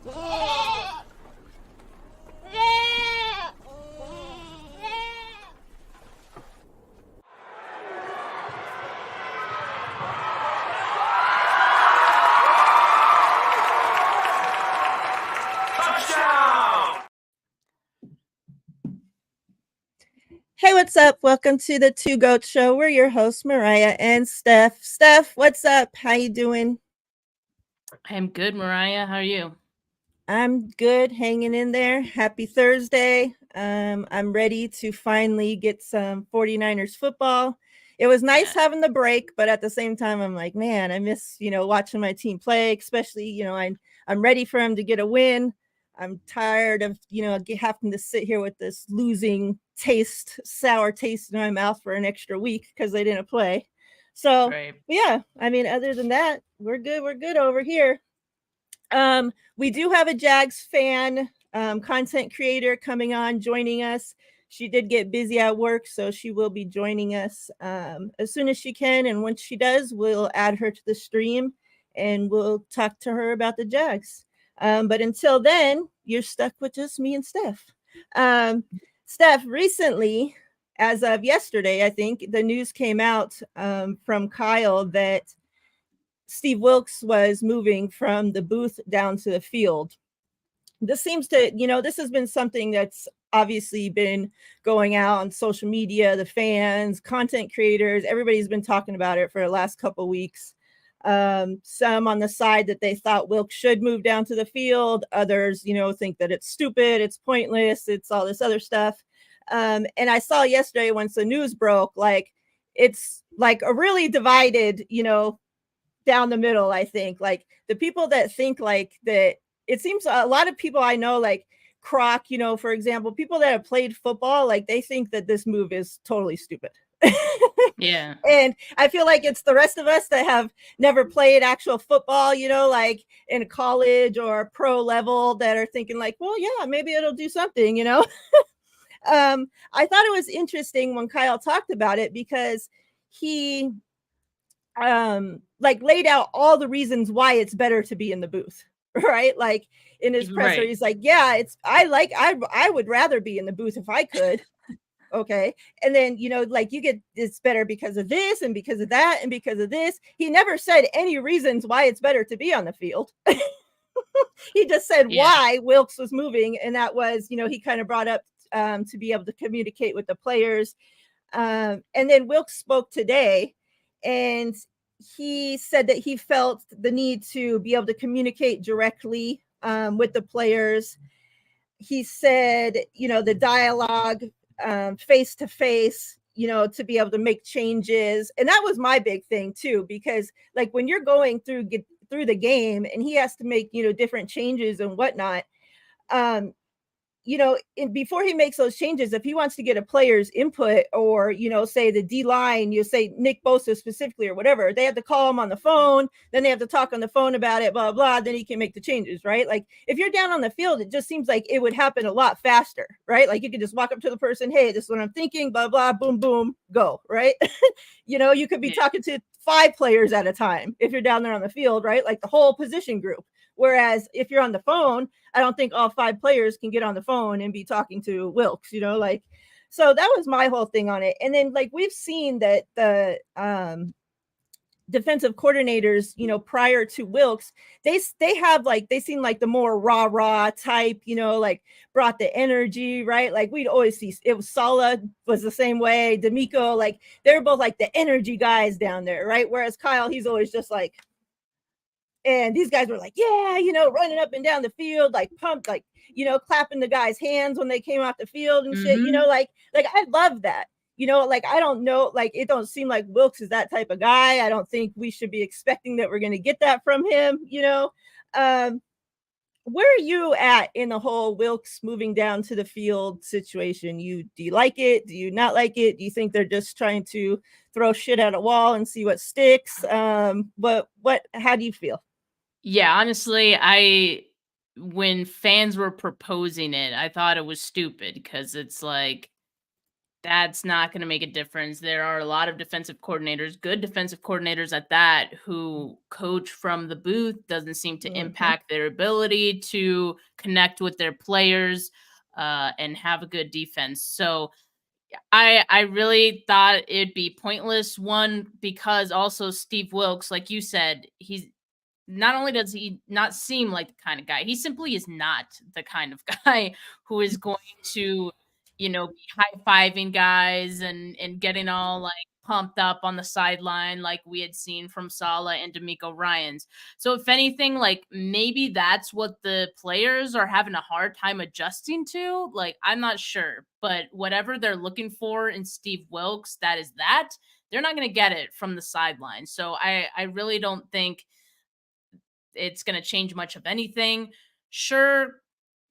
Hey, what's up? Welcome to the Two Goat Show. We're your hosts, Miriah and Steph. Steph, what's up? How you doing? I'm good, Miriah. How are you? I'm good, hanging in there. Happy Thursday. I'm ready to finally get some 49ers football. It was nice having the break, but at the same time, I'm like, man, I miss, watching my team play, especially, I'm ready for them to get a win. I'm tired of, having to sit here with this losing sour taste in my mouth for an extra week because they didn't play. So, yeah, I mean, other than that, we're good. We're good over here. We do have a Jags fan, content creator coming on, joining us. She did get busy at work, so she will be joining us as soon as she can. And once she does, we'll add her to the stream and we'll talk to her about the Jags. But until then, you're stuck with just me and Steph. Steph, recently, as of yesterday, I think the news came out from Kyle that Steve Wilks was moving from the booth down to the field. This seems to, this has been something that's obviously been going out on social media, the fans, content creators, everybody's been talking about it for the last couple of weeks. Some on the side that they thought Wilks should move down to the field. Others, think that it's stupid, it's pointless, it's all this other stuff. And I saw yesterday once the news broke, like it's like a really divided, down the middle. I think like the people that think like that, it seems a lot of people I know, like Croc, for example, people that have played football, like they think that this move is totally stupid. Yeah. And I feel like it's the rest of us that have never played actual football, like in college or pro level, that are thinking like, well, yeah, maybe it'll do something, I thought it was interesting when Kyle talked about it because he like laid out all the reasons why it's better to be in the booth, right? Like in his presser, he's like, yeah, I would rather be in the booth if I could. Okay. And then, like you get it's better because of this and because of that and because of this. He never said any reasons why it's better to be on the field. He just said why Wilks was moving. And that was, he kind of brought up to be able to communicate with the players. And then Wilks spoke today and he said that he felt the need to be able to communicate directly with the players. He said, the dialogue face to face, to be able to make changes. And that was my big thing too, because like when you're going through the game and he has to make, different changes and whatnot, before he makes those changes, if he wants to get a player's input or, say the D line, you say Nick Bosa specifically or whatever, they have to call him on the phone. Then they have to talk on the phone about it, blah, blah, then he can make the changes, right? Like if you're down on the field, it just seems like it would happen a lot faster, right? Like you could just walk up to the person, hey, this is what I'm thinking, blah, blah, boom, boom, go, right? You could be talking to 5 players at a time if you're down there on the field, right? Like the whole position group. Whereas if you're on the phone, I don't think all 5 players can get on the phone and be talking to Wilks, so that was my whole thing on it. And then like we've seen that the defensive coordinators, prior to Wilks, they seem like the more rah type, like brought the energy, right? Like we'd always see it was Saleh was the same way, D'Amico, like they're both like the energy guys down there, right? Whereas Kyle, he's always just like, and these guys were like, yeah, running up and down the field, like pumped, like, clapping the guys' hands when they came off the field and shit, like I love that, like, I don't know, like, it don't seem like Wilks is that type of guy. I don't think we should be expecting that we're going to get that from him, where are you at in the whole Wilks moving down to the field situation? Do you like it? Do you not like it? Do you think they're just trying to throw shit at a wall and see what sticks? How do you feel? Yeah, honestly, when fans were proposing it, I thought it was stupid because it's like, that's not going to make a difference. There are a lot of defensive coordinators, good defensive coordinators at that, who coach from the booth. Doesn't seem to impact their ability to connect with their players and have a good defense. So I really thought it'd be pointless. One, because also Steve Wilks, like you said, he's not only does he not seem like the kind of guy, he simply is not the kind of guy who is going to, be high-fiving guys and getting all like pumped up on the sideline like we had seen from Saleh and D'Amico Ryans. So if anything, like maybe that's what the players are having a hard time adjusting to. Like, I'm not sure, but whatever they're looking for in Steve Wilks, that is that. They're not going to get it from the sideline. So I really don't think it's going to change much of anything. Sure,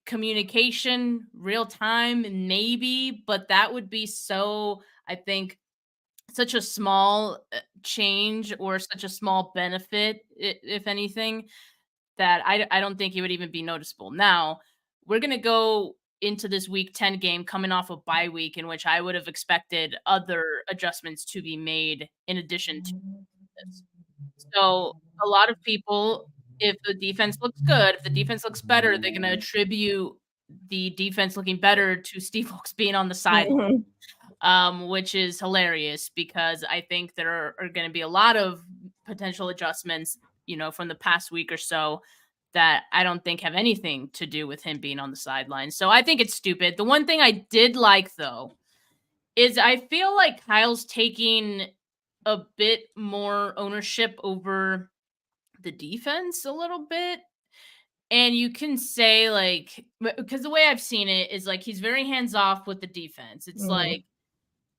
communication, real time, maybe, but that would be so, I think, such a small change or such a small benefit, if anything, that I don't think it would even be noticeable. Now, we're going to go into this week 10 game coming off a bye week in which I would have expected other adjustments to be made in addition to this. So a lot of people, if the defense looks good, if the defense looks better, they're going to attribute the defense looking better to Steve Wilks being on the sideline, which is hilarious because I think there are going to be a lot of potential adjustments, from the past week or so that I don't think have anything to do with him being on the sideline. So I think it's stupid. The one thing I did like, though, is I feel like Kyle's taking a bit more ownership over the defense a little bit. And you can say, like, because the way I've seen it is like he's very hands off with the defense. It's like,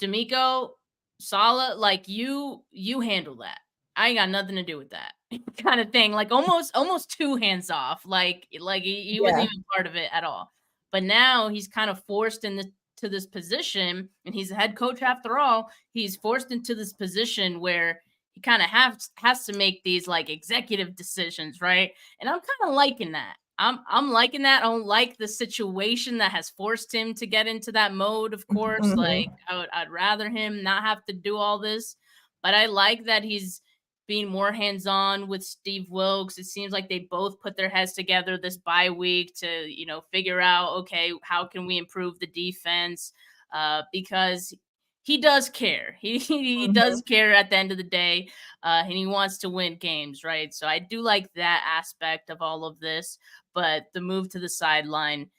D'Amico, Saleh, like you handle that. I ain't got nothing to do with that kind of thing. Like almost too hands off. Like he wasn't even part of it at all. But now he's kind of forced into this position, and he's a head coach after all. He's forced into this position where he kind of has to make these like executive decisions, right? And I'm kind of liking that. I'm liking that. I don't like the situation that has forced him to get into that mode, of course. Like I'd rather him not have to do all this, but I like that he's being more hands-on with Steve Wilks. It seems like they both put their heads together this bye week to, figure out, okay, how can we improve the defense? Because he does care. He does care at the end of the day, and he wants to win games, right? So I do like that aspect of all of this, but the move to the sideline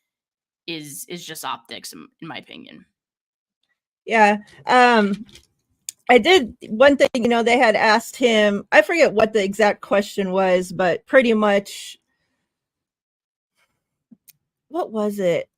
is just optics, in my opinion. Yeah. I did one thing, they had asked him, I forget what the exact question was, but pretty much, what was it?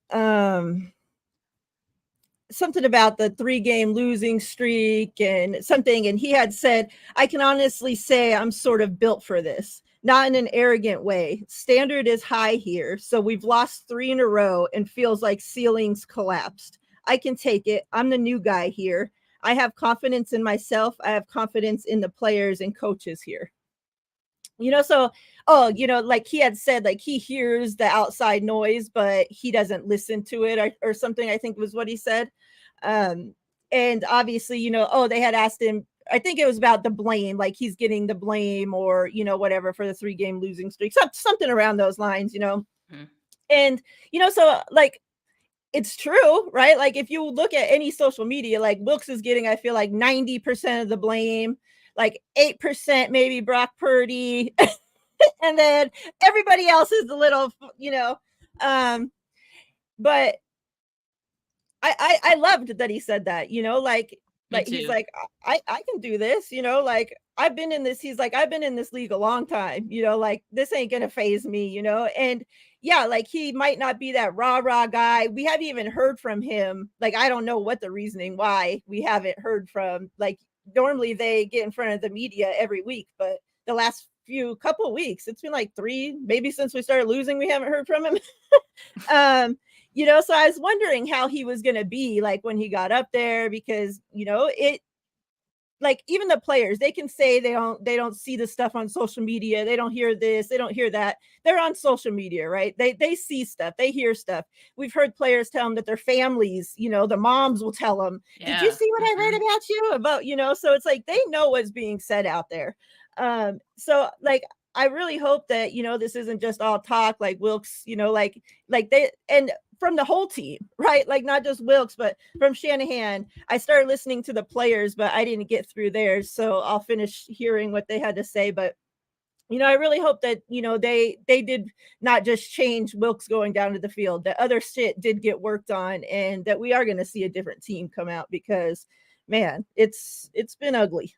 Something about the 3-game losing streak and something. And he had said, I can honestly say I'm sort of built for this, not in an arrogant way. Standard is high here. So we've lost 3 in a row and feels like ceilings collapsed. I can take it. I'm the new guy here. I have confidence in myself. I have confidence in the players and coaches here. So, like he had said, like he hears the outside noise, but he doesn't listen to it or something, I think was what he said. And obviously, they had asked him, I think it was about the blame, like he's getting the blame or, whatever for the 3-game losing streak, something around those lines, And, so like, it's true, right? Like if you look at any social media, like Wilks is getting, I feel like 90% of the blame, like 8% maybe Brock Purdy, and then everybody else is a little, but I loved that he said that, like he's like, I can do this, like I've been in this, he's like, I've been in this league a long time, like this ain't gonna phase me, and yeah, like he might not be that rah guy. We haven't even heard from him. Like, I don't know what the reasoning why we haven't heard from, like, normally they get in front of the media every week, but the last couple of weeks, it's been like 3, maybe since we started losing, we haven't heard from him. So I was wondering how he was going to be like when he got up there, because, like even the players, they can say they don't see the stuff on social media, they don't hear this, they don't hear that. They're on social media, right? They see stuff, they hear stuff. We've heard players tell them that their families, the moms will tell them, did you see what I read about you about, so it's like they know what's being said out there. So like I really hope that this isn't just all talk, like Wilks, like they, and from the whole team, right? Like not just Wilks, but from Shanahan. I started listening to the players, but I didn't get through theirs, so I'll finish hearing what they had to say. But I really hope that they did not just change Wilks going down to the field, that other shit did get worked on, and that we are going to see a different team come out, because man, it's been ugly.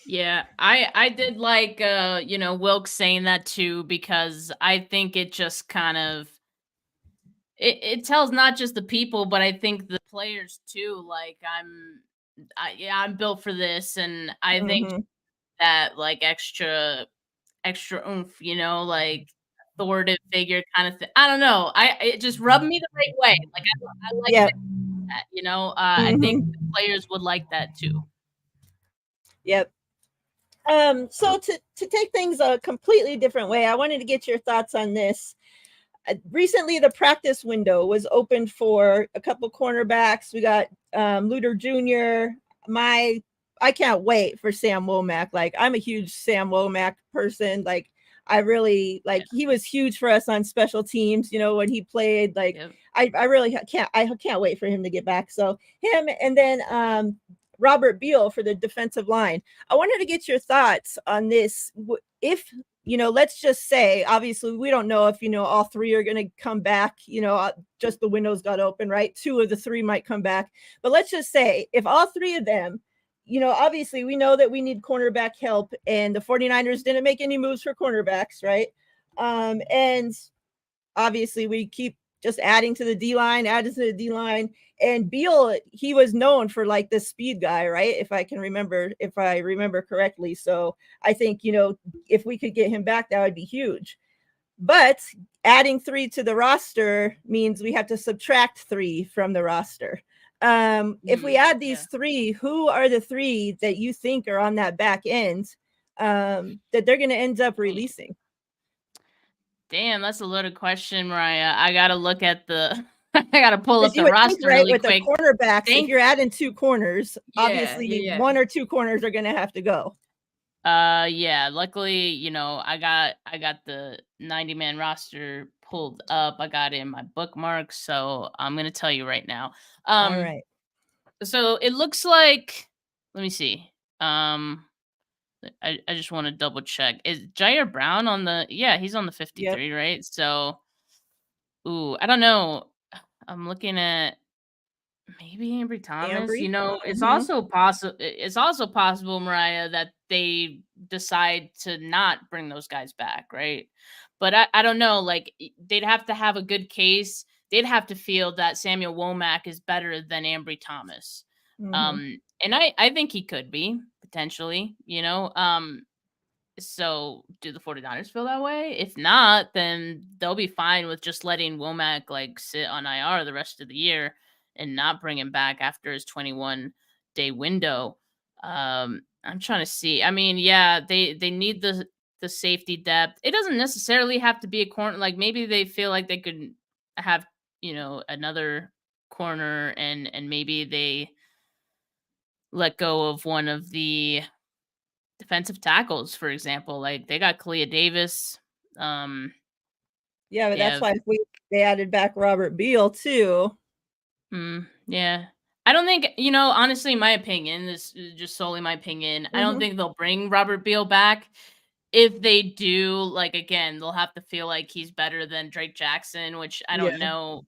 Yeah, I did like Wilks saying that too, because I think it just kind of it tells not just the people, but I think the players too, like I'm built for this, and I think Mm-hmm. that like extra oomph, like authoritative figure kind of thing. I don't know. It just rubbed me the right way. Like I like Yep. that, I think the players would like that too. Yep. So to take things a completely different way, I wanted to get your thoughts on this. Recently, the practice window was opened for a couple cornerbacks. We got Luter Jr. I can't wait for Sam Womack. Like, I'm a huge Sam Womack person. Like, I really he was huge for us on special teams, when he played. Like, yep. I really can't wait for him to get back. So him, and then Robert Beal for the defensive line. I wanted to get your thoughts on this. If let's just say, obviously we don't know if all three are going to come back, just the windows got open, right? 2 of the 3 might come back, but let's just say if all 3 of them, obviously we know that we need cornerback help, and the 49ers didn't make any moves for cornerbacks, right? And obviously we keep just adding to the D-line, and Beal, he was known for like the speed guy, right? If I remember correctly. So I think, if we could get him back, that would be huge. But adding 3 to the roster means we have to subtract 3 from the roster. If we add these 3, who are the 3 that you think are on that back end that they're going to end up releasing? Damn, that's a loaded question, Miriah. I got to look at the I got to pull up the roster right, really with quick. The cornerbacks, if you're adding 2 corners, obviously 1 or 2 corners are going to have to go. Yeah, luckily, I got the 90-man roster pulled up. I got it in my bookmarks, so I'm going to tell you right now. All right. So it looks like, let me see. I just want to double check. Is Jair Brown on the? Yeah, he's on the 53, right? So, I don't know. I'm looking at maybe Ambry Thomas. It's also possible. It's also possible, Miriah, that they decide to not bring those guys back, right? But I don't know. Like, they'd have to have a good case. They'd have to feel that Samuel Womack is better than Ambry Thomas. And I think he could be potentially, so do the 49ers feel that way? If not, then they'll be fine with just letting Womack like sit on IR the rest of the year and not bring him back after his 21-day window. I'm trying to see. I mean, yeah, they need the safety depth. It doesn't necessarily have to be a corner. Like maybe they feel like they could have, another corner and maybe they let go of one of the defensive tackles, for example. Like they got Kalia Davis. Yeah, but that's why they added back Robert Beal too. Yeah. I don't think, honestly, my opinion, this is just solely my opinion. I don't think they'll bring Robert Beal back. If they do, like, again, they'll have to feel like he's better than Drake Jackson, which I don't know.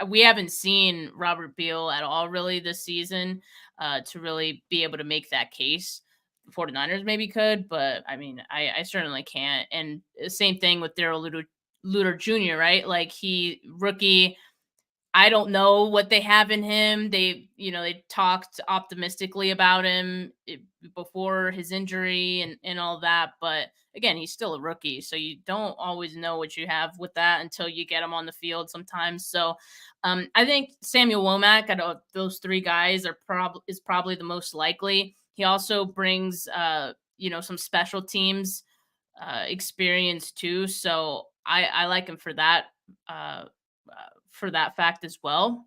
We haven't seen Robert Beal at all really this season to really be able to make that case. The 49ers maybe could, but I mean, I certainly can't. And the same thing with Daryl Luter Jr., right? Like rookie. I don't know what they have in him. They talked optimistically about him before his injury and all that. But again, he's still a rookie, so you don't always know what you have with that until you get him on the field sometimes. So I think Samuel Womack, out of those three guys, is probably the most likely. He also brings some special teams experience too, so I like him for that fact as well.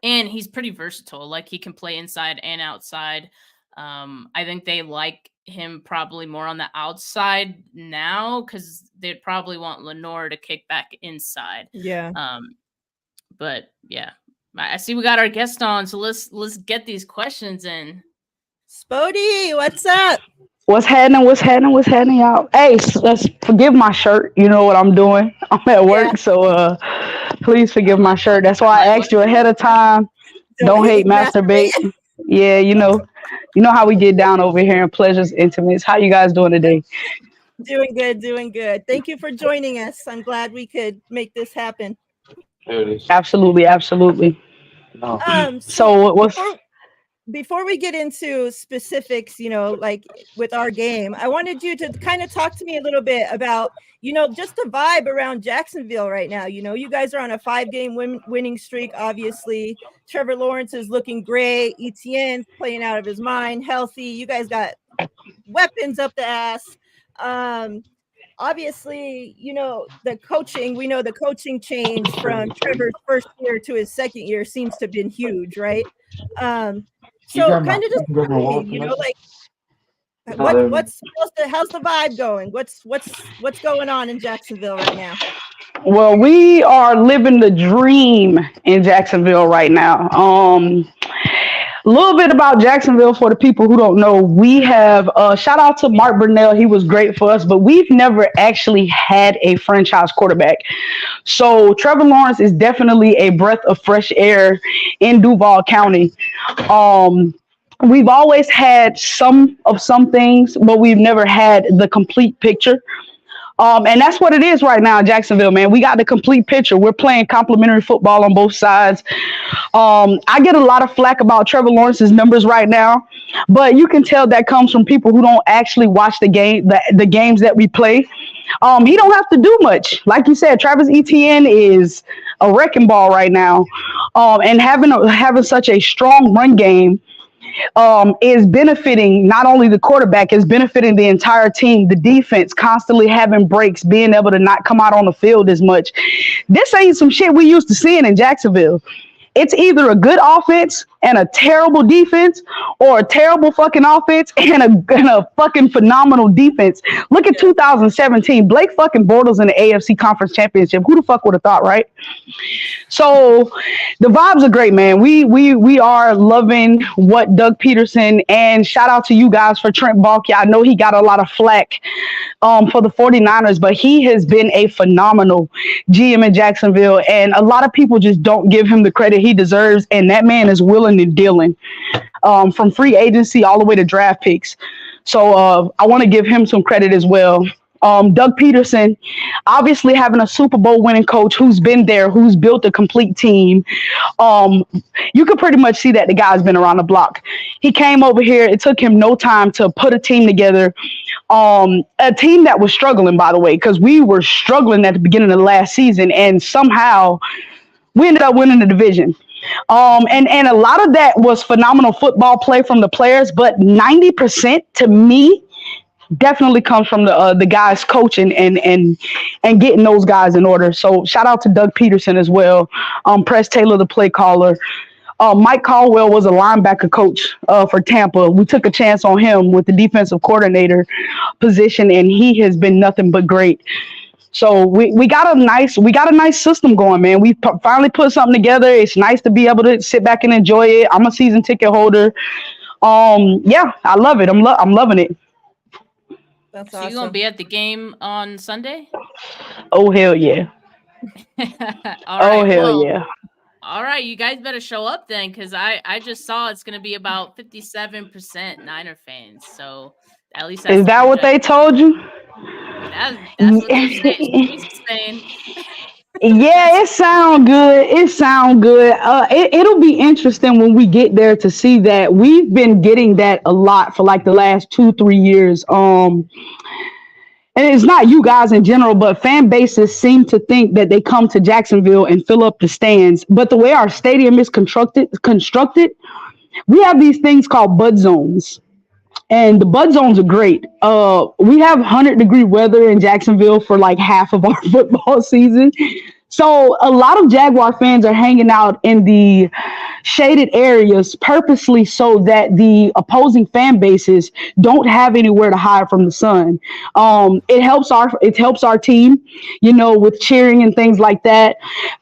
And he's pretty versatile. Like, he can play inside and outside. I think they like him probably more on the outside now because they'd probably want Lenore to kick back inside. Yeah. But yeah, I see we got our guest on, so let's get these questions in. Spody, what's up? What's happening, y'all? Hey, let's forgive my shirt. You know what I'm doing. I'm at work, so please forgive my shirt. That's why I asked you ahead of time. Don't hate, masturbate. Yeah, you know how we get down over here in Pleasures Intimates. How you guys doing today? Doing good. Thank you for joining us. I'm glad we could make this happen. Absolutely. Before we get into specifics, like with our game, I wanted you to kind of talk to me a little bit about, just the vibe around Jacksonville right now. You guys are on a 5-game winning streak, obviously. Trevor Lawrence is looking great. Etienne's playing out of his mind, healthy. You guys got weapons up the ass. Obviously, the coaching, we know the coaching change from Trevor's first year to his second year seems to have been huge, right? So kind of just, how's the vibe going? What's going on in Jacksonville right now? Well, we are living the dream in Jacksonville right now. A little bit about Jacksonville for the people who don't know. We have shout out to Mark Burnell. He was great for us, but we've never actually had a franchise quarterback. So Trevor Lawrence is definitely a breath of fresh air in Duval County. We've always had some things, but we've never had the complete picture. And that's what it is right now in Jacksonville, man. We got the complete picture. We're playing complimentary football on both sides. I get a lot of flack about Trevor Lawrence's numbers right now, but you can tell that comes from people who don't actually watch the games that we play. He don't have to do much. Like you said, Travis Etienne is a wrecking ball right now. And having such a strong run game is benefiting not only the quarterback, is benefiting the entire team, the defense constantly having breaks, being able to not come out on the field as much. This ain't some shit we used to seeing in Jacksonville. It's either a good offense and a terrible defense, or a terrible fucking offense and a fucking phenomenal defense. Look at 2017. Blake fucking Bortles in the AFC Conference Championship. Who the fuck would have thought, right? So the vibes are great, man. We are loving what Doug Peterson, and shout out to you guys for Trent Baalke. I know he got a lot of flack for the 49ers, but he has been a phenomenal GM in Jacksonville, and a lot of people just don't give him the credit he deserves, and that man is willing and dealing from free agency all the way to draft picks. So I want to give him some credit as well. Doug Peterson, obviously having a Super Bowl winning coach who's been there, who's built a complete team. You could pretty much see that the guy's been around the block. He came over here. It took him no time to put a team together. A team that was struggling, by the way, because we were struggling at the beginning of the last season, and somehow we ended up winning the division. And a lot of that was phenomenal football play from the players, but 90% to me definitely comes from the guys coaching and getting those guys in order. So shout out to Doug Peterson as well. Press Taylor, the play caller. Mike Caldwell was a linebacker coach for Tampa. We took a chance on him with the defensive coordinator position, and he has been nothing but great. So we got a nice system going, man. We finally put something together. It's nice to be able to sit back and enjoy it. I'm a season ticket holder. Yeah, I love it. I'm loving it. That's so awesome. You gonna be at the game on Sunday? Oh hell yeah! Yeah! All right, you guys better show up then, because I just saw it's gonna be about 57% Niner fans. So at least is that what they told you? That's what they're saying. Yeah, it sound good. It sound good. It'll be interesting when we get there to see that. We've been getting that a lot for like the last 2-3 years. And it's not you guys in general, but fan bases seem to think that they come to Jacksonville and fill up the stands. But the way our stadium is constructed, we have these things called bud zones. And the bud zones are great. We have 100-degree weather in Jacksonville for like half of our football season. So a lot of Jaguar fans are hanging out in the shaded areas purposely so that the opposing fan bases don't have anywhere to hide from the sun. It helps our team, with cheering and things like that.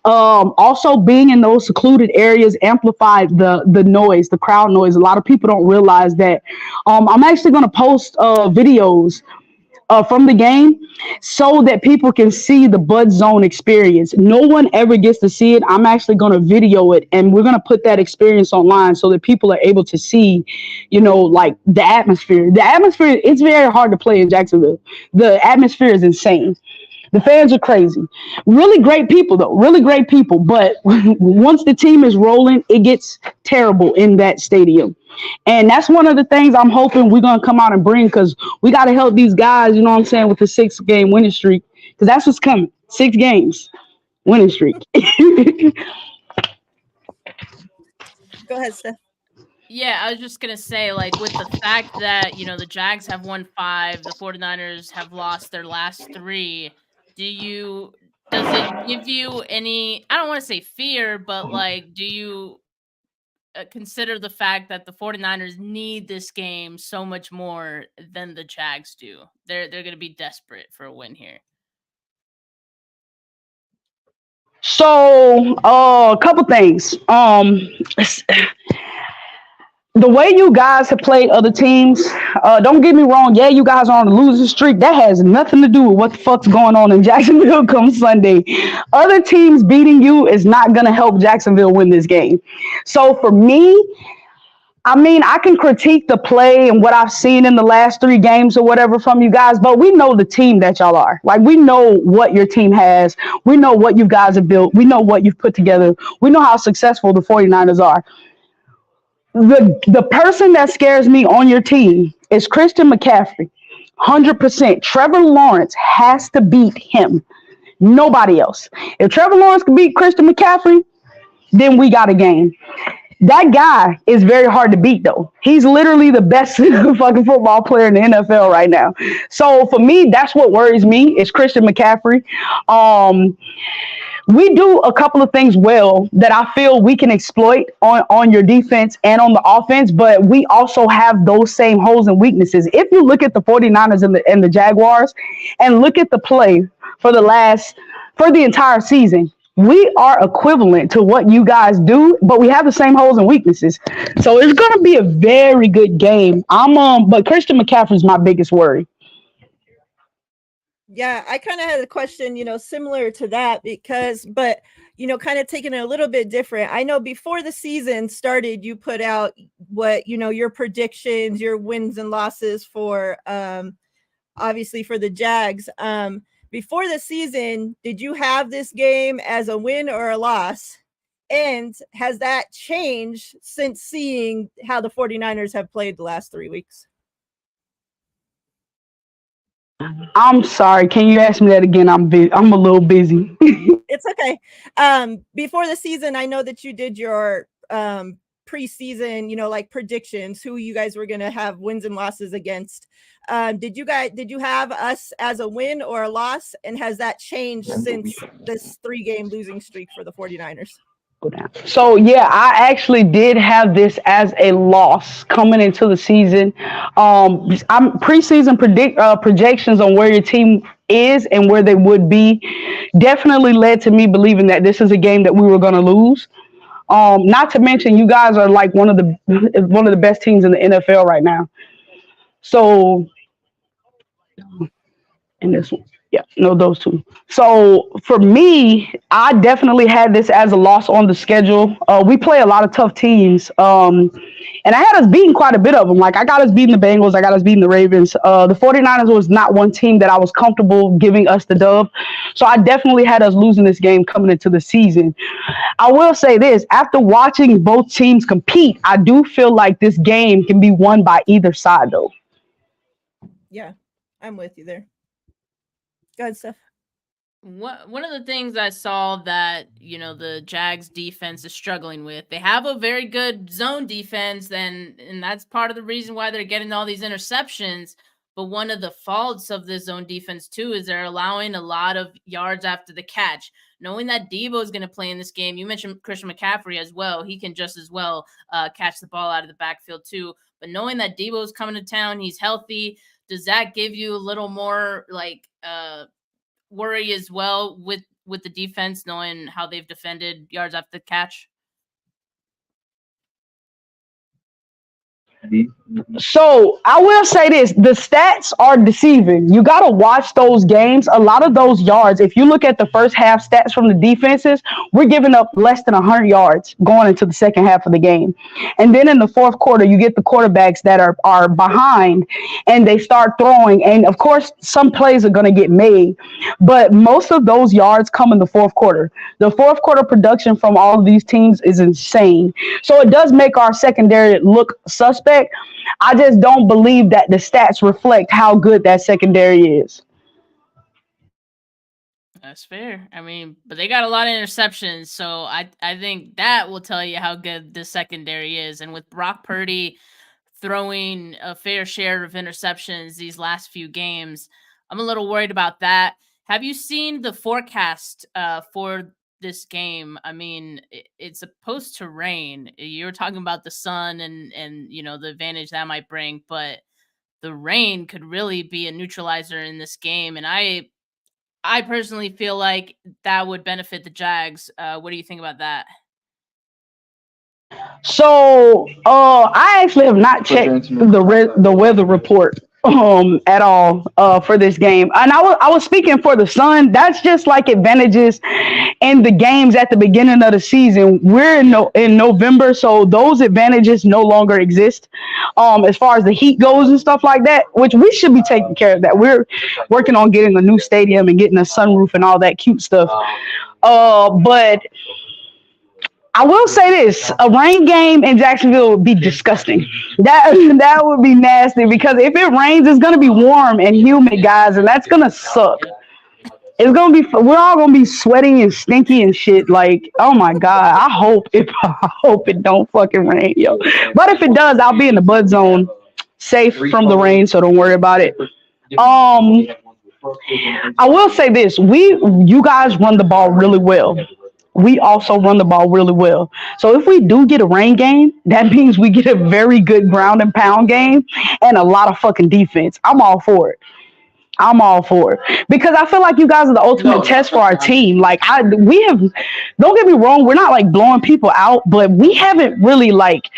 Also, being in those secluded areas amplified the noise, the crowd noise. A lot of people don't realize that. I'm actually going to post videos from the game so that people can see the bud zone experience. No one ever gets to see it. I'm actually going to video it, and we're going to put that experience online so that people are able to see, like the atmosphere. The atmosphere, it's very hard to play in Jacksonville. The atmosphere is insane. The fans are crazy. Really great people, though. Really great people. But once the team is rolling, it gets terrible in that stadium. And that's one of the things I'm hoping we're going to come out and bring, because we got to help these guys, with the 6-game winning streak, because that's what's coming. 6 games winning streak. Go ahead, Steph. Yeah, I was just going to say, like, with the fact that, the Jags have won 5, the 49ers have lost their last 3, does it give you any, I don't want to say fear, but, like, do you consider the fact that the 49ers need this game so much more than the Jags do? They're going to be desperate for a win here. So, a couple things. The way you guys have played other teams, don't get me wrong. Yeah, you guys are on a losing streak. That has nothing to do with what the fuck's going on in Jacksonville come Sunday. Other teams beating you is not going to help Jacksonville win this game. So for me, I can critique the play and what I've seen in the last 3 games or whatever from you guys, but we know the team that y'all are. Like, we know what your team has. We know what you guys have built. We know what you've put together. We know how successful the 49ers are. The person that scares me on your team is Christian McCaffrey. 100%. Trevor Lawrence has to beat him. Nobody else. If Trevor Lawrence can beat Christian McCaffrey, then we got a game. That guy is very hard to beat, though. He's literally the best fucking football player in the NFL right now. So for me, that's what worries me, is Christian McCaffrey. We do a couple of things well that I feel we can exploit on your defense and on the offense, but we also have those same holes and weaknesses. If you look at the 49ers and the Jaguars and look at the play for the entire season, we are equivalent to what you guys do, but we have the same holes and weaknesses. So it's going to be a very good game. But Christian McCaffrey is my biggest worry. Yeah, I kind of had a question, similar to that but kind of taking it a little bit different. I know before the season started, you put out what, your predictions, your wins and losses for, obviously for the Jags. Before the season, did you have this game as a win or a loss? And has that changed since seeing how the 49ers have played the last 3 weeks? I'm sorry. Can you ask me that again? I'm a little busy. It's okay. Before the season, I know that you did your preseason, like predictions, who you guys were going to have wins and losses against. Did you have us as a win or a loss? And has that changed since this 3-game losing streak for the 49ers? So, yeah, I actually did have this as a loss coming into the season. I'm preseason projections on where your team is and where they would be definitely led to me believing that this is a game that we were going to lose. Not to mention, you guys are like one of the best teams in the NFL right now. So, and this one. Yeah, no, those 2. So for me, I definitely had this as a loss on the schedule. We play a lot of tough teams And I had us beating quite a bit of them. Like, I got us beating the Bengals. I got us beating the Ravens. The 49ers was not one team that I was comfortable giving us the dub. So I definitely had us losing this game coming into the season. I will say this. After watching both teams compete, I do feel like this game can be won by either side, though. Yeah, I'm with you there. Go ahead, Steph. One of the things I saw that, the Jags defense is struggling with, they have a very good zone defense, and that's part of the reason why they're getting all these interceptions. But one of the faults of the zone defense, too, is they're allowing a lot of yards after the catch. Knowing that Debo is going to play in this game, you mentioned Christian McCaffrey as well. He can just as well catch the ball out of the backfield, too. But knowing that Debo is coming to town, he's healthy, does that give you a little more, worry as well with the defense, knowing how they've defended yards after the catch? So I will say this, the stats are deceiving. You got to watch those games. A lot of those yards, if you look at the first half stats from the defenses, we're giving up less than 100 yards going into the second half of the game. And then in the fourth quarter, you get the quarterbacks that are behind and they start throwing. And of course, some plays are going to get made, but most of those yards come in the fourth quarter. The fourth quarter production from all of these teams is insane. So it does make our secondary look suspect. I just don't believe that the stats reflect how good that secondary is. That's fair. I mean, but they got a lot of interceptions, so I think that will tell you how good the secondary is. And with Brock Purdy throwing a fair share of interceptions these last few games, I'm a little worried about that. Have you seen the forecast for this game? I mean, it's supposed to rain. You're talking about the sun and the advantage that might bring, but the rain could really be a neutralizer in this game. And I personally feel like that would benefit the Jags. What do you think about that? So I actually have not checked the weather report at all for this game. And I was speaking for the sun. That's just like advantages in the games at the beginning of the season. We're in November, so those advantages no longer exist as far as the heat goes and stuff like that, which we should be taking care of that. We're working on getting a new stadium and getting a sunroof and all that cute stuff. But I will say this, a rain game in Jacksonville would be disgusting. That would be nasty because if it rains, it's going to be warm and humid, guys, and that's going to suck. It's going to be, we're all going to be sweating and stinky and shit. Like, oh my God, I hope it don't fucking rain, yo. But if it does, I'll be in the bud zone, safe from the rain, so don't worry about it. I will say this, you guys run the ball really well. We also run the ball really well. So if we do get a rain game, that means we get a very good ground and pound game and a lot of fucking defense. I'm all for it. Because I feel like you guys are the ultimate test for our team. Like don't get me wrong, we're not like blowing people out, but we haven't really like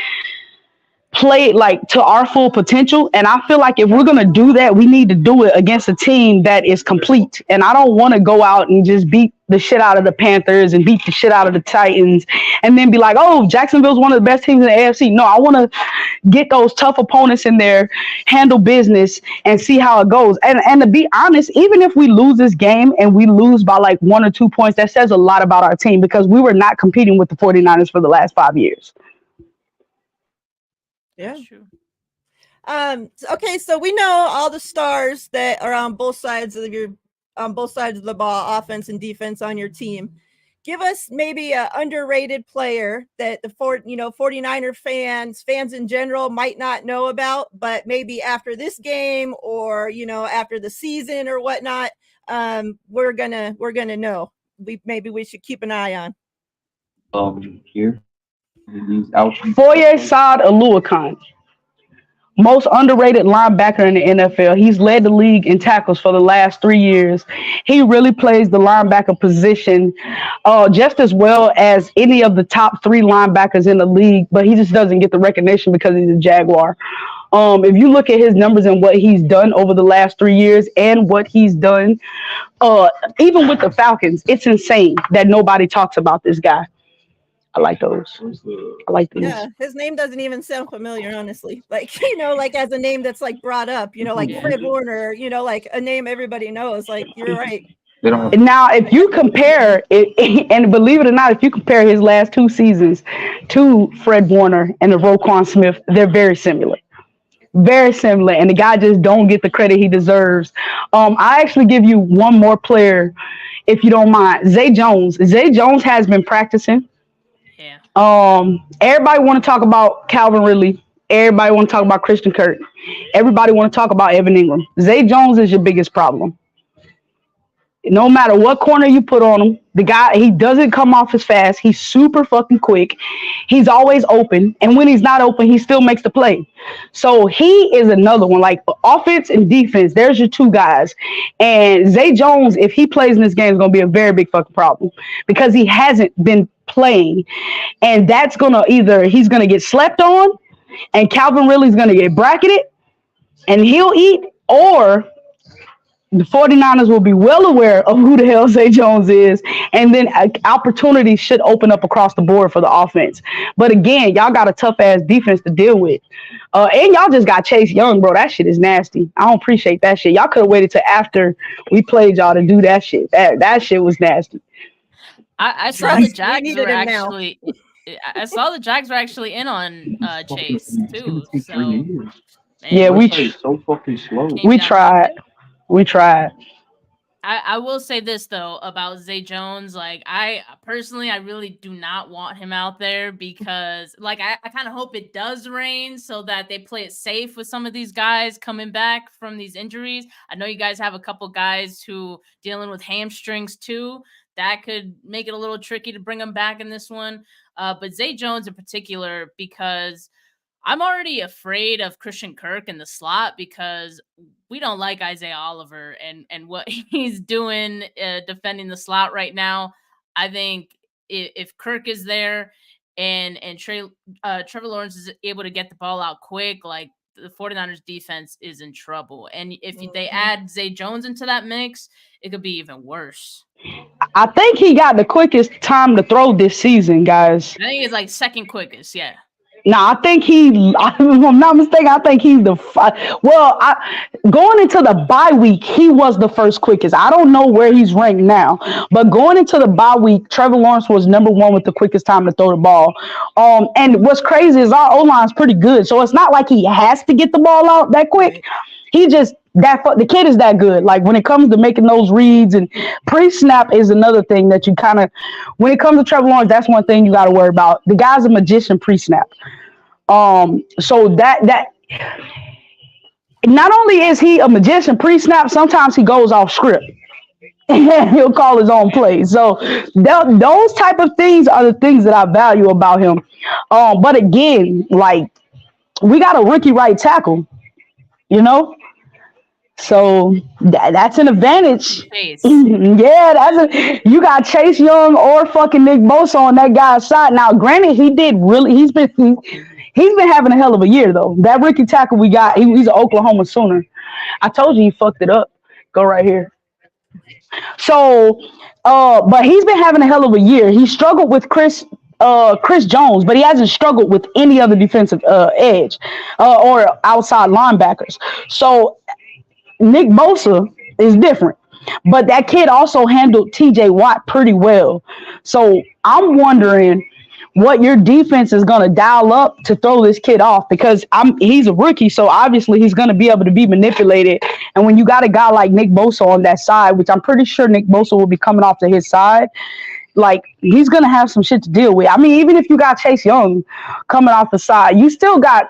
played like to our full potential. And I feel like if we're going to do that, we need to do it against a team that is complete. And I don't want to go out and just beat the shit out of the Panthers and beat the shit out of the Titans and then be like, oh, Jacksonville's one of the best teams in the AFC. No, I want to get those tough opponents in there, handle business, and see how it goes. And to be honest, even if we lose this game and we lose by like 1 or 2 points, that says a lot about our team because we were not competing with the 49ers for the last 5 years. Yeah. Okay, so we know all the stars that are on both sides of the ball, offense and defense on your team. Give us maybe an underrated player that the 49er fans in general might not know about, but maybe after this game or after the season or whatnot, we're gonna know. We should keep an eye on. Here. Foyesade Oluokun, most underrated linebacker in the NFL. He's led the league in tackles for the last 3 years. He really plays the linebacker position just as well as any of the top 3 linebackers in the league, but he just doesn't get the recognition because he's a Jaguar. If you look at his numbers and what he's done over the last 3 years and what he's done, even with the Falcons, it's insane that nobody talks about this guy. I like those. I like these. Yeah, his name doesn't even sound familiar, honestly. Like, like as a name that's like brought up, like Fred Warner, like a name everybody knows. Like, you're right. Now, if you compare it, and believe it or not, if you compare his last 2 seasons to Fred Warner and the Roquan Smith, they're very similar. Very similar, and the guy just don't get the credit he deserves. I actually give you one more player, if you don't mind. Zay Jones. Zay Jones has been practicing. Yeah. Everybody want to talk about Calvin Ridley. Everybody want to talk about Christian Kirk. Everybody want to talk about Evan Ingram. Zay Jones is your biggest problem. No matter what corner you put on him, the guy, he doesn't come off as fast. He's super fucking quick. He's always open. And when he's not open, he still makes the play. So he is another one. Like offense and defense, there's your 2 guys. And Zay Jones, if he plays in this game, is going to be a very big fucking problem because he hasn't been playing. And that's going to either he's going to get slept on and Calvin Ridley's going to get bracketed and he'll eat, or the 49ers will be well aware of who the hell Zay Jones is, and then opportunities should open up across the board for the offense. But again, y'all got a tough-ass defense to deal with. And y'all just got Chase Young, bro. That shit is nasty. I don't appreciate that shit. Y'all could have waited till after we played y'all to do that shit. That shit was nasty. I saw the Jags were actually – I saw the Jags were actually in on Chase, too. So, man, yeah, we so fucking slow. We tried. We tried. I will say this, though, about Zay Jones. Like, I really do not want him out there because, like, I kind of hope it does rain so that they play it safe with some of these guys coming back from these injuries. I know you guys have a couple guys who dealing with hamstrings, too. That could make it a little tricky to bring them back in this one. But Zay Jones in particular, because I'm already afraid of Christian Kirk in the slot because we don't like Isaiah Oliver and what he's doing defending the slot right now. I think if Kirk is there and Trevor Lawrence is able to get the ball out quick, like the 49ers defense is in trouble. And if they add Zay Jones into that mix, it could be even worse. I think he got the quickest time to throw this season, guys. I think it's like second quickest, yeah. No, I think if I'm not mistaken, I think he's going into the bye week, he was the first quickest. I don't know where he's ranked now, but going into the bye week, Trevor Lawrence was number 1 with the quickest time to throw the ball. And what's crazy is our O-line is pretty good, so it's not like he has to get the ball out that quick. He just the kid is that good. Like when it comes to making those reads, and pre-snap is another thing that you kind of, when it comes to Trevor Lawrence, that's one thing you got to worry about. The guy's a magician pre-snap. So that not only is he a magician pre-snap, sometimes he goes off script and he'll call his own plays. So those type of things are the things that I value about him. But again, like we got a rookie right tackle, so that's an advantage. Yeah, you got Chase Young or fucking Nick Bosa on that guy's side. Now, granted, he's been having a hell of a year though. That rookie tackle we got, he's an Oklahoma Sooner. I told you he fucked it up. Go right here. So, but he's been having a hell of a year. He struggled with Chris Jones, but he hasn't struggled with any other defensive edge or outside linebackers. So Nick Bosa is different, but that kid also handled TJ Watt pretty well. So I'm wondering what your defense is going to dial up to throw this kid off, because he's a rookie, so obviously he's going to be able to be manipulated. And when you got a guy like Nick Bosa on that side, which I'm pretty sure Nick Bosa will be coming off to his side, like he's going to have some shit to deal with. I mean, even if you got Chase Young coming off the side, you still got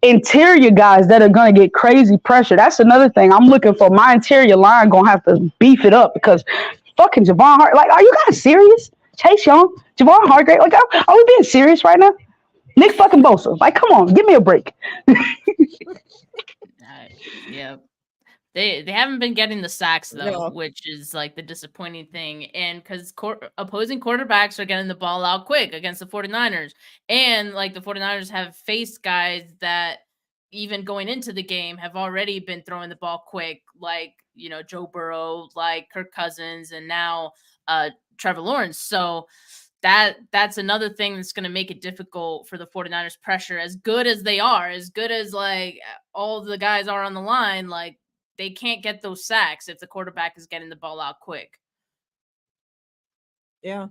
interior guys that are going to get crazy pressure. That's another thing. I'm looking for my interior line going to have to beef it up, because fucking Javon Hart, like, are you guys serious? Chase Young, Javon Hargrave, like, are we being serious right now? Nick fucking Bosa, like, come on, give me a break. Yeah. They haven't been getting the sacks, though, which is like the disappointing thing. And because opposing quarterbacks are getting the ball out quick against the 49ers. And like the 49ers have faced guys that even going into the game have already been throwing the ball quick, like, Joe Burrow, like Kirk Cousins, and now Trevor Lawrence. So that's another thing that's going to make it difficult for the 49ers pressure. As good as they are, as good as like all the guys are on the line, like they can't get those sacks if the quarterback is getting the ball out quick. Yeah.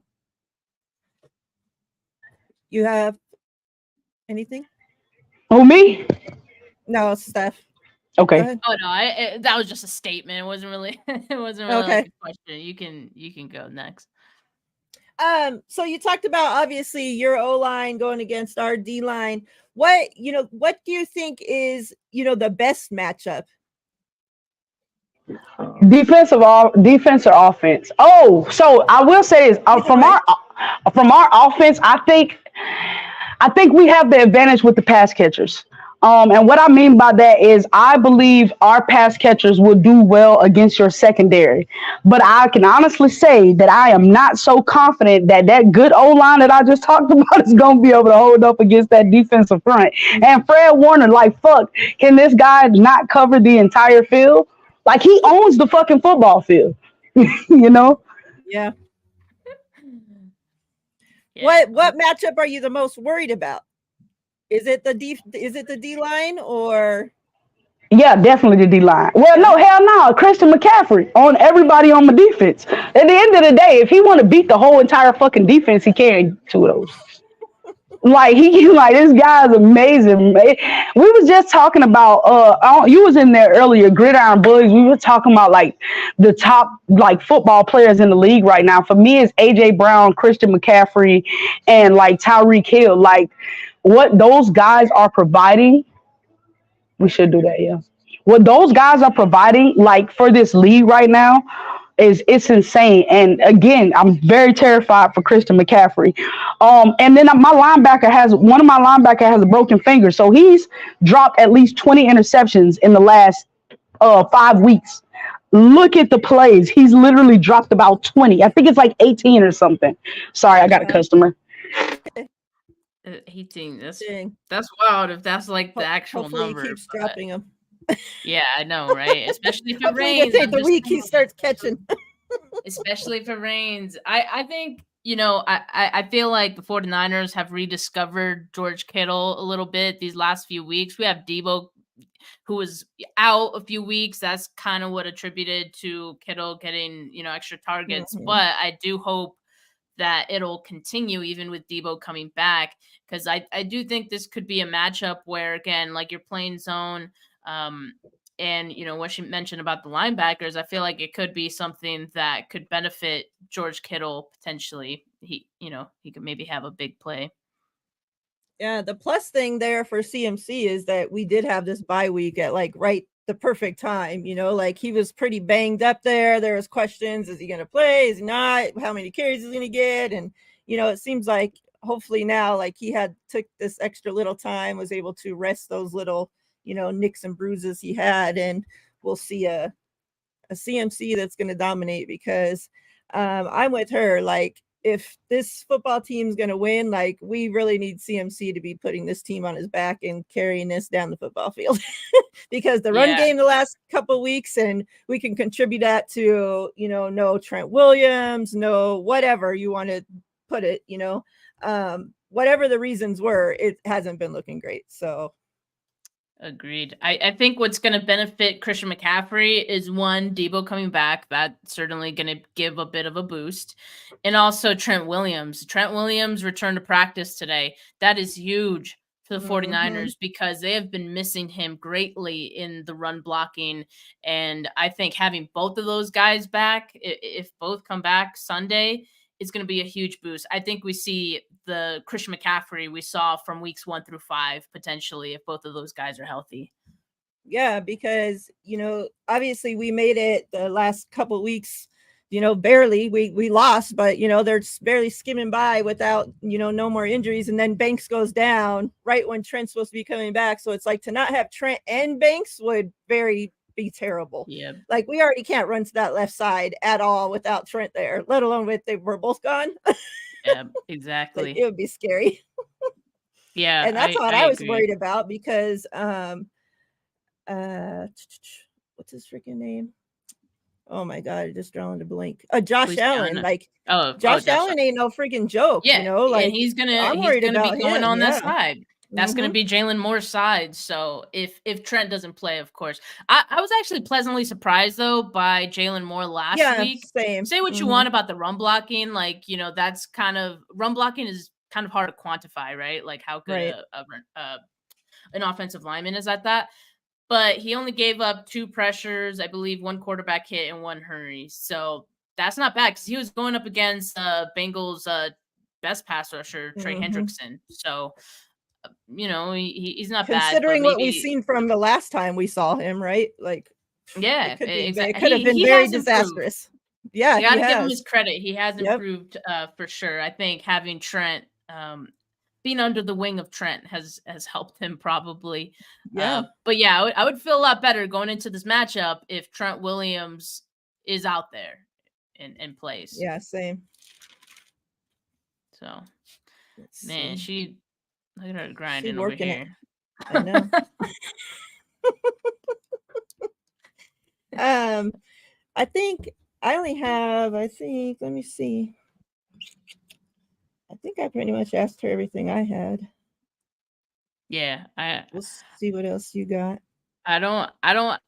You have anything? Oh, me? No, Steph. Okay. Oh no, that was just a statement. It wasn't really like a question. You can go next. So you talked about obviously your O-line going against our D-line. What do you think is, the best matchup? Defense or offense? Oh, so I will say is from our offense, I think we have the advantage with the pass catchers. And what I mean by that is I believe our pass catchers will do well against your secondary. But I can honestly say that I am not so confident that good O-line that I just talked about is going to be able to hold up against that defensive front. And Fred Warner, like, fuck, can this guy not cover the entire field? Like, he owns the fucking football field, you know? Yeah. What matchup are you the most worried about? Is it the D line or? Yeah, definitely the D line. Well, no, hell no. Christian McCaffrey on everybody on the defense. At the end of the day, if he want to beat the whole entire fucking defense, he can. Two of those. Like this guy is amazing. We was just talking about you was in there earlier, Gridiron Bullies. We were talking about like the top like football players in the league right now. For me, it's AJ Brown, Christian McCaffrey, and like Tyreek Hill. Like what those guys are providing. We should do that, yeah. What those guys are providing, like for this league right now, it's insane. And again, I'm very terrified for Christian McCaffrey. And then one of my linebacker has a broken finger, so he's dropped at least 20 interceptions in the last 5 weeks. Look at the plays. He's literally dropped about 20. I think it's like 18 or something. Sorry, I got a customer. 18. That's wild if that's like the actual hopefully number. He keeps dropping them. Yeah, I know, right? Especially if it rains. The week he starts catching. Especially if it rains. I think, I feel like the 49ers have rediscovered George Kittle a little bit these last few weeks. We have Debo, who was out a few weeks. That's kind of what attributed to Kittle getting, extra targets. Mm-hmm. But I do hope that it'll continue even with Debo coming back, because I do think this could be a matchup where, again, like you're playing zone, and what she mentioned about the linebackers, I feel like it could be something that could benefit George Kittle potentially. He could maybe have a big play. Yeah, the plus thing there for CMC is that we did have this bye week at like right the perfect time. Like he was pretty banged up there. There was questions: is he going to play? Is he not? How many carries is he going to get? And it seems like hopefully now, like he took this extra little time, was able to rest those little nicks and bruises he had, and we'll see a CMC that's going to dominate, because I'm with her. Like if this football team's going to win, like we really need CMC to be putting this team on his back and carrying this down the football field, because the run game the last couple weeks, and we can contribute that to no Trent Williams, no whatever you want to put it, whatever the reasons were, it hasn't been looking great. So agreed. I think what's going to benefit Christian McCaffrey is, one, Debo coming back. That's certainly going to give a bit of a boost. And also Trent Williams. Trent Williams returned to practice today. That is huge for the 49ers because they have been missing him greatly in the run blocking. And I think having both of those guys back, if both come back Sunday, is going to be a huge boost. I think we see the Christian McCaffrey we saw from weeks 1 through 5, potentially, if both of those guys are healthy. Yeah, because, obviously we made it the last couple of weeks, barely. We lost, but, they're barely skimming by without, no more injuries. And then Banks goes down right when Trent's supposed to be coming back. So it's like to not have Trent and Banks would be terrible. Yeah. Like we already can't run to that left side at all without Trent there, let alone if they were both gone. Yeah, exactly. Like, it would be scary. Yeah. And that's what I was worried about, because what's his freaking name? Oh my God, I just drawing a blank. Josh Please Allen, don't. like Josh Allen ain't no freaking joke, Yeah, like and he's I'm worried gonna be about going him. on that Yeah. side. That's gonna be Jalen Moore's side. So if Trent doesn't play, of course. I was actually pleasantly surprised though by Jalen Moore last week. Same. Say what you want about the run blocking, like that's kind of run blocking is kind of hard to quantify, right? Like how good an offensive lineman is at that. But he only gave up 2 pressures, I believe, 1 quarterback hit and 1 hurry. So that's not bad because he was going up against Bengals' best pass rusher, Trey Hendrickson. So, he's not bad. Considering what we've seen from the last time we saw him, right? Like, yeah, it could have been very disastrous. Improved. Yeah, you got to give him his credit. He has improved for sure. I think having Trent being under the wing of Trent has helped him probably. Yeah. But yeah, I would feel a lot better going into this matchup if Trent Williams is out there in place. Yeah, same. So, man, she look at her grinding She's over here. I know. I think I only have, let me see. I think I pretty much asked her everything I had. Yeah, We'll see what else you got. I don't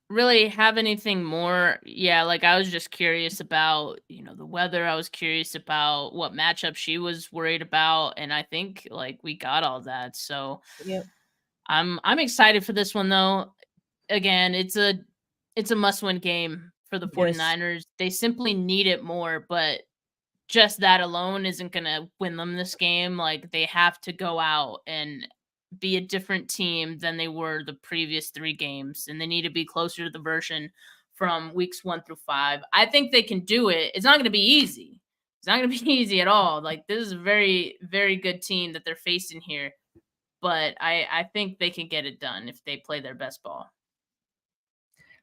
really have anything more. Yeah, like I was just curious about, the weather. I was curious about what matchup she was worried about, and I think like we got all that. So yep. I'm excited for this one though. Again, it's a must-win game for the 49ers. Yes. They simply need it more, but just that alone isn't going to win them this game. Like they have to go out and be a different team than they were the previous 3 games. And they need to be closer to the version from weeks 1 through 5. I think they can do it. It's not going to be easy. It's not going to be easy at all. Like this is a very, very good team that they're facing here. But I think they can get it done if they play their best ball.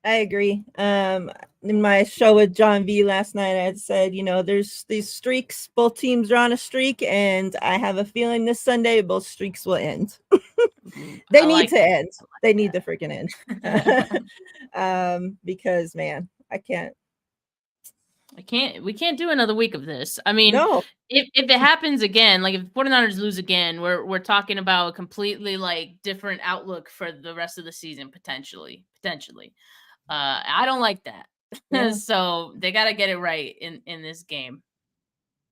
I agree. In my show with John V last night, I had said, there's these streaks, both teams are on a streak, and I have a feeling this Sunday both streaks will end. They need to end. They need to freaking end. Because man, we can't do another week of this. I mean, no. If it happens again, like if the 49ers lose again, we're talking about a completely like different outlook for the rest of the season, potentially. I don't like that. Yeah. So they got to get it right in this game.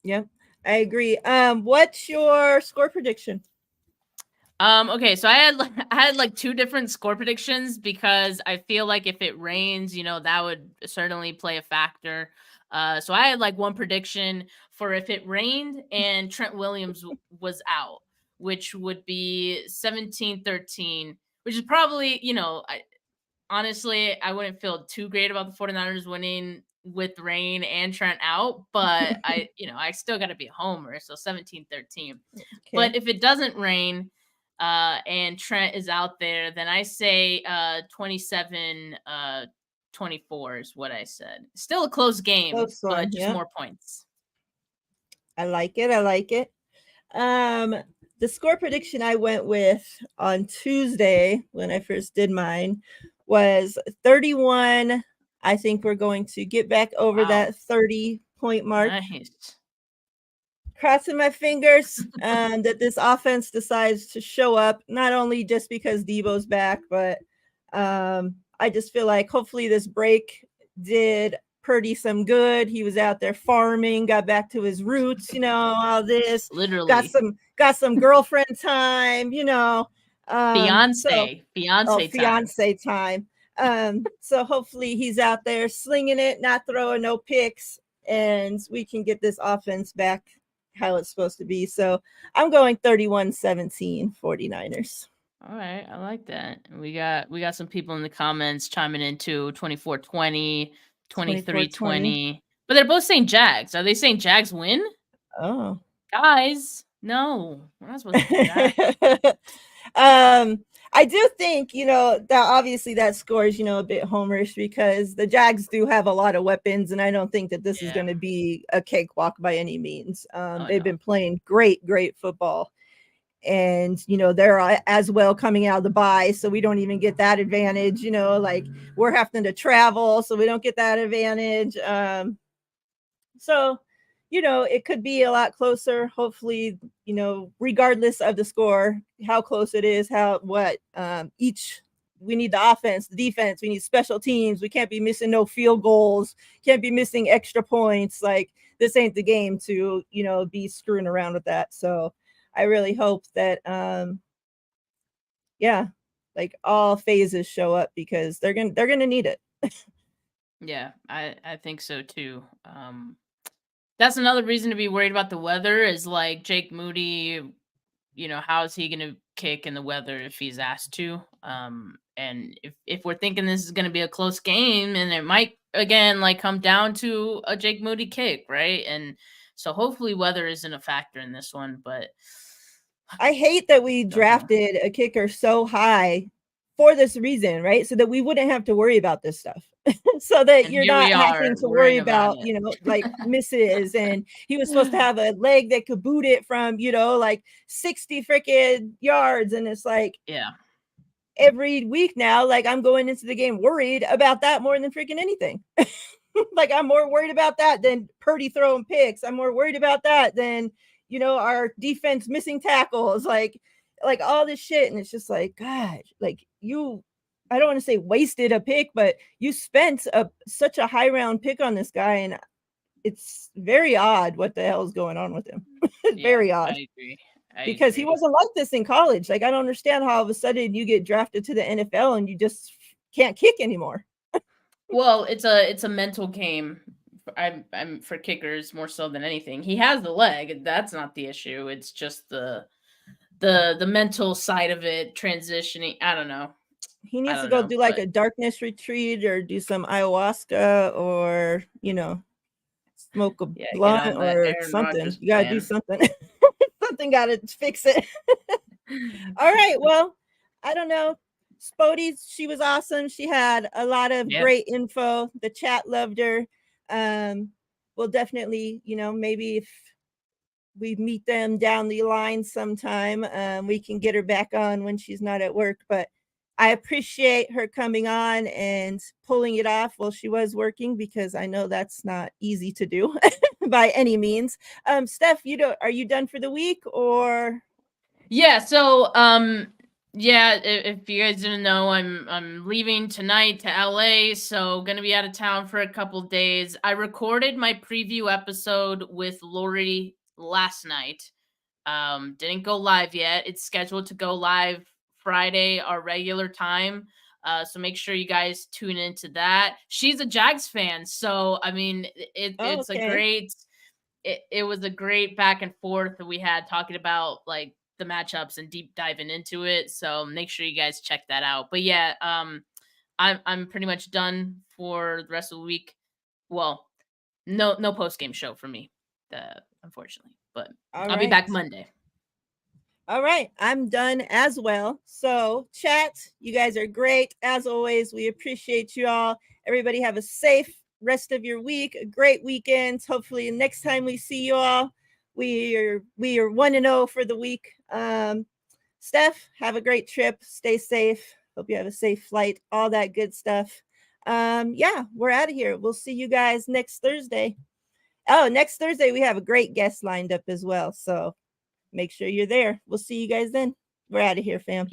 Yep, I agree. What's your score prediction? Okay, so I had like 2 different score predictions because I feel like if it rains, that would certainly play a factor. So I had like one prediction for if it rained and Trent Williams was out, which would be 17-13, which is probably, honestly, I wouldn't feel too great about the 49ers winning with rain and Trent out, but I still got to be a homer. So 17-13. Okay. But if it doesn't rain and Trent is out there, then I say 27-24 is what I said. Still a close game, but just more points. I like it. The score prediction I went with on Tuesday when I first did mine was 31. I think we're going to get back over that 30-point mark. Nice. Crossing my fingers that this offense decides to show up, not only just because Debo's back, but I just feel like hopefully this break did Purdy some good. He was out there farming, got back to his roots, all this. Literally. Got some girlfriend time, fiance time. So hopefully he's out there slinging it, not throwing no picks, and we can get this offense back how it's supposed to be. So I'm going 31-17 49ers. All right, I like that. We got some people in the comments chiming into 24-20, 23-20. But they're both saying Jags. Are they saying Jags win? Oh. Guys, no. We're not supposed to do that. I do think, that obviously that scores, a bit homerish because the Jags do have a lot of weapons, and I don't think that this is going to be a cakewalk by any means. They've been playing great football. and they're as well coming out of the bye, so we don't even get that advantage. Like we're having to travel, so we don't get that advantage. So it could be a lot closer, hopefully, regardless of the score, how close it is, we need the offense, the defense, we need special teams. We can't be missing no field goals, can't be missing extra points. Like this ain't the game to, be screwing around with that. So I really hope that, like all phases show up, because they're going to need it. Yeah, I think so too. That's another reason to be worried about the weather is like Jake Moody, how is he going to kick in the weather if he's asked to? And if we're thinking this is going to be a close game, and it might, again, like come down to a Jake Moody kick, right? And so hopefully weather isn't a factor in this one, but I hate that we drafted a kicker so high for this reason, right? So that we wouldn't have to worry about this stuff. So that you're not having to worry about, like misses. And he was supposed to have a leg that could boot it from, like 60 freaking yards. And it's like, yeah, every week now, like I'm going into the game worried about that more than freaking anything. Like I'm more worried about that than Purdy throwing picks. I'm more worried about that than, our defense missing tackles, like all this shit. And it's just like, God, like I don't want to say wasted a pick, but you spent such a high round pick on this guy, and it's very odd what the hell is going on with him. Very odd. I agree. Because he wasn't like this in college. Like I don't understand how all of a sudden you get drafted to the NFL and you just can't kick anymore. Well, it's a mental game. I'm for kickers more so than anything. He has the leg. That's not the issue. It's just the mental side of it, transitioning. I don't know. He needs to go do like a darkness retreat or do some ayahuasca or, smoke a blunt or something. You got to do something. Something got to fix it. All right. Well, I don't know. Spodie, she was awesome. She had a lot of great info. The chat loved her. We'll definitely, maybe if we meet them down the line sometime, we can get her back on when she's not at work. But I appreciate her coming on and pulling it off while she was working, because I know that's not easy to do by any means. Steph, are you done for the week or? Yeah. So, if you guys didn't know, I'm leaving tonight to LA, so gonna be out of town for a couple days. I recorded my preview episode with Lori last night. Didn't go live yet. It's scheduled to go live Friday, our regular time. So make sure you guys tune into that. She's a Jags fan, so I mean, it's okay. It was a great back and forth that we had talking about like the matchups and deep diving into it. So make sure you guys check that out. But yeah, I'm pretty much done for the rest of the week. Well, no post game show for me, unfortunately. But I'll be back Monday. All right, I'm done as well. So chat, you guys are great as always. We appreciate you all. Everybody have a safe rest of your week, a great weekend. Hopefully next time we see you all, we are 1-0 for the week. Steph, have a great trip. Stay safe. Hope you have a safe flight. All that good stuff. We're out of here. We'll see you guys next Thursday. Oh, next Thursday we have a great guest lined up as well. So make sure you're there. We'll see you guys then. We're out of here, fam.